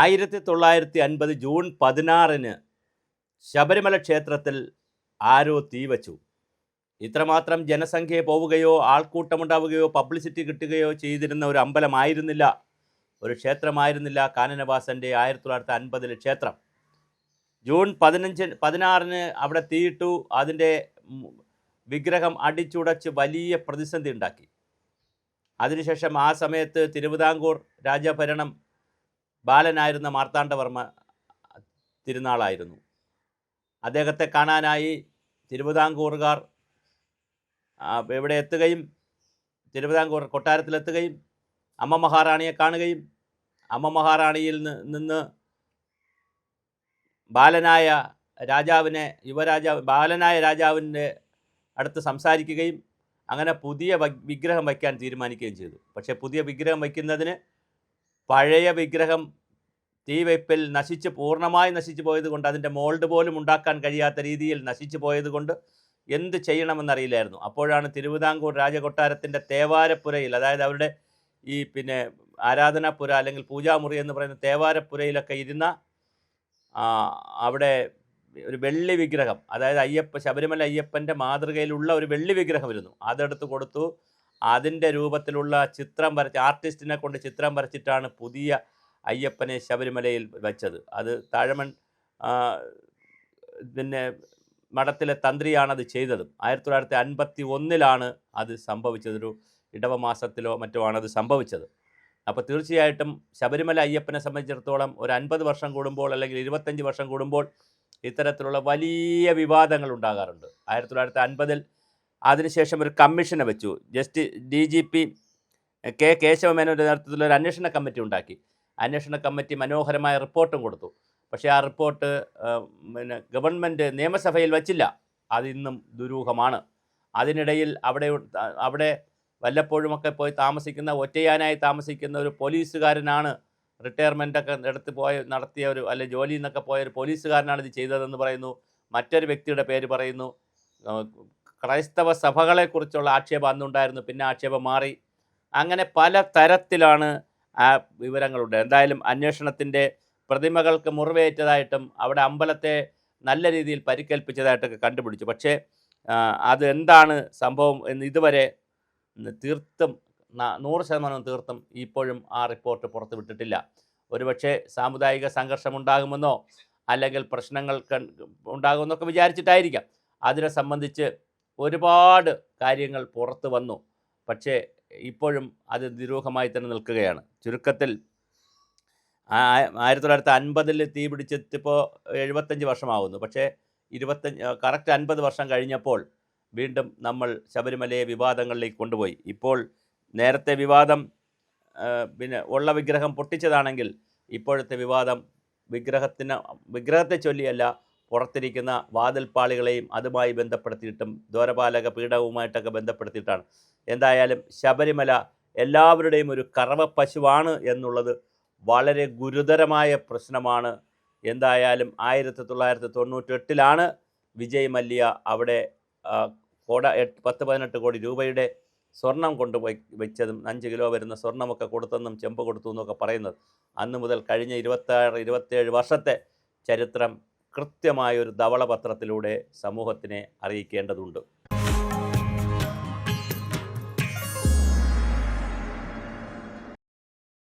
1950 June 16 Sabarimala ക്ഷേത്രത്തിൽ ആരോ തീവച്ചു. ഇത്രമാത്രം ജനസംഖ്യ പോവുകയോ ആൾക്കൂട്ടമുണ്ടാവുകയോ പബ്ലിസിറ്റി കിട്ടുകയോ ചെയ്തിരുന്ന ഒരു അമ്പലമായിരുന്നില്ല, ഒരു ക്ഷേത്രമായിരുന്നില്ല കാനനവാസൻ്റെ 1950 ക്ഷേത്രം. ജൂൺ 16 അവിടെ തീയിട്ടു. അതിൻ്റെ വിഗ്രഹം അടിച്ചുടച്ച് വലിയ പ്രതിസന്ധി ഉണ്ടാക്കി. അതിനുശേഷം ആ സമയത്ത് തിരുവിതാംകൂർ രാജഭരണം ബാലനായിരുന്ന മാർത്താണ്ഡവർമ്മ തിരുനാളായിരുന്നു. അദ്ദേഹത്തെ കാണാനായി തിരുവിതാംകൂറുകാർ ഇവിടെ എത്തുകയും തിരുവിതാംകൂർ കൊട്ടാരത്തിലെത്തുകയും അമ്മ മഹാറാണിയെ കാണുകയും അമ്മ മഹാറാണിയിൽ നിന്ന് ബാലനായ രാജാവിൻ്റെ അടുത്ത് സംസാരിക്കുകയും അങ്ങനെ പുതിയ വിഗ്രഹം വയ്ക്കാൻ തീരുമാനിക്കുകയും ചെയ്തു. പക്ഷേ പുതിയ വിഗ്രഹം വയ്ക്കുന്നതിന് പഴയ വിഗ്രഹം തീവയ്പ്പിൽ പൂർണ്ണമായി നശിച്ചു പോയതുകൊണ്ട്, അതിൻ്റെ മോൾഡ് പോലും ഉണ്ടാക്കാൻ കഴിയാത്ത രീതിയിൽ നശിച്ചു പോയതുകൊണ്ട് എന്ത് ചെയ്യണമെന്നറിയില്ലായിരുന്നു. അപ്പോഴാണ് തിരുവിതാംകൂർ രാജകൊട്ടാരത്തിൻ്റെ തേവാരപ്പുരയിൽ, അതായത് അവരുടെ ഈ ആരാധനാപുര അല്ലെങ്കിൽ പൂജാമുറി എന്ന് പറയുന്ന തേവാരപ്പുരയിലൊക്കെ ഇരുന്ന അവിടെ ഒരു വെള്ളി വിഗ്രഹം, അതായത് ശബരിമല അയ്യപ്പൻ്റെ മാതൃകയിലുള്ള ഒരു വെള്ളി വിഗ്രഹം ഇരുന്നു. അതെടുത്ത് കൊടുത്തു. അതിൻ്റെ രൂപത്തിലുള്ള ചിത്രം വരച്ച്, ആർട്ടിസ്റ്റിനെ കൊണ്ട് ചിത്രം വരച്ചിട്ടാണ് പുതിയ അയ്യപ്പനെ ശബരിമലയിൽ വെച്ചത്. അത് താഴമൺ മഠത്തിലെ തന്ത്രിയാണത് ചെയ്തതും. 1951 അത് സംഭവിച്ചത്. ഒരു ഇടവമാസത്തിലോ മറ്റോ ആണത് സംഭവിച്ചത്. അപ്പോൾ തീർച്ചയായിട്ടും ശബരിമല അയ്യപ്പനെ സംബന്ധിച്ചിടത്തോളം ഒരു 50 വർഷം കൂടുമ്പോൾ അല്ലെങ്കിൽ 25 വർഷം കൂടുമ്പോൾ ഇത്തരത്തിലുള്ള വലിയ വിവാദങ്ങൾ ഉണ്ടാകാറുണ്ട്. 1950 അതിനുശേഷം ഒരു കമ്മീഷനെ വെച്ചു. DGP കെ കേശവമേനോൻ്റെ നേതൃത്വത്തിൽ ഒരു അന്വേഷണ കമ്മിറ്റി ഉണ്ടാക്കി. അന്വേഷണ കമ്മിറ്റി മനോഹരമായ റിപ്പോർട്ടും കൊടുത്തു. പക്ഷേ ആ റിപ്പോർട്ട് ഗവൺമെൻറ് നിയമസഭയിൽ വച്ചില്ല. അതിന്നും ദുരൂഹമാണ്. അതിനിടയിൽ അവിടെ വല്ലപ്പോഴുമൊക്കെ പോയി താമസിക്കുന്ന, ഒറ്റയാനായി താമസിക്കുന്ന ഒരു പോലീസുകാരനാണ്, റിട്ടയർമെൻറ്റൊക്കെ നടത്തിയ ഒരു ജോലിയിൽ നിന്നൊക്കെ പോയ ഒരു പോലീസുകാരനാണ് ഇത് ചെയ്തതെന്ന് പറയുന്നു. മറ്റൊരു വ്യക്തിയുടെ പേര് പറയുന്നു. ക്രൈസ്തവ സഭകളെക്കുറിച്ചുള്ള ആക്ഷേപം അന്നുണ്ടായിരുന്നു, പിന്നെ ആക്ഷേപം മാറി. അങ്ങനെ പല തരത്തിലാണ് ആ വിവരങ്ങളുണ്ട്. എന്തായാലും അന്വേഷണത്തിൻ്റെ പ്രതിമകൾക്ക് മുറിവേറ്റതായിട്ടും അവിടെ അമ്പലത്തെ നല്ല രീതിയിൽ പരിക്കേൽപ്പിച്ചതായിട്ടൊക്കെ കണ്ടുപിടിച്ചു. പക്ഷേ അതെന്താണ് സംഭവം എന്ന് ഇതുവരെ തീർത്തും 100% തീർത്തും ഇപ്പോഴും ആ റിപ്പോർട്ട് പുറത്തുവിട്ടിട്ടില്ല. ഒരുപക്ഷെ സാമുദായിക സംഘർഷമുണ്ടാകുമെന്നോ അല്ലെങ്കിൽ പ്രശ്നങ്ങൾ ഉണ്ടാകുമെന്നൊക്കെ വിചാരിച്ചിട്ടായിരിക്കാം. അതിനെ സംബന്ധിച്ച് ഒരുപാട് കാര്യങ്ങൾ പുറത്തു വന്നു. പക്ഷേ ഇപ്പോഴും അത് ദുരൂഹമായി തന്നെ നിൽക്കുകയാണ്. ചുരുക്കത്തിൽ 1950 തീ പിടിച്ചിട്ടിപ്പോൾ 75 വർഷമാകുന്നു. പക്ഷേ കറക്റ്റ് 50 വർഷം കഴിഞ്ഞപ്പോൾ വീണ്ടും നമ്മൾ ശബരിമലയെ വിവാദങ്ങളിലേക്ക് കൊണ്ടുപോയി. ഇപ്പോൾ നേരത്തെ വിവാദം ഉള്ള വിഗ്രഹം പൊട്ടിച്ചതാണെങ്കിൽ ഇപ്പോഴത്തെ വിവാദം വിഗ്രഹത്തെ ചൊല്ലിയല്ല, പുറത്തിരിക്കുന്ന വാതിൽപ്പാളികളെയും അതുമായി ബന്ധപ്പെടുത്തിയിട്ടും ദ്വാരപാലക പീഠവുമായിട്ടൊക്കെ ബന്ധപ്പെടുത്തിയിട്ടാണ്. എന്തായാലും ശബരിമല എല്ലാവരുടെയും ഒരു കറവ പശുവാണ് എന്നുള്ളത് വളരെ ഗുരുതരമായ പ്രശ്നമാണ്. എന്തായാലും 1998 വിജയ് മല്യ അവിടെ 10-18 കോടി രൂപയുടെ സ്വർണം കൊണ്ടുപോയി വെച്ചതും 5 കിലോ വരുന്ന സ്വർണ്ണമൊക്കെ കൊടുത്തെന്നും ചെമ്പ് കൊടുത്തു എന്നൊക്കെ പറയുന്നത്. അന്ന് മുതൽ കഴിഞ്ഞ 26-27 വർഷത്തെ ചരിത്രം കൃത്യമായൊരു ധവളപത്രത്തിലൂടെ സമൂഹത്തിനെ അറിയിക്കേണ്ടതുണ്ട്.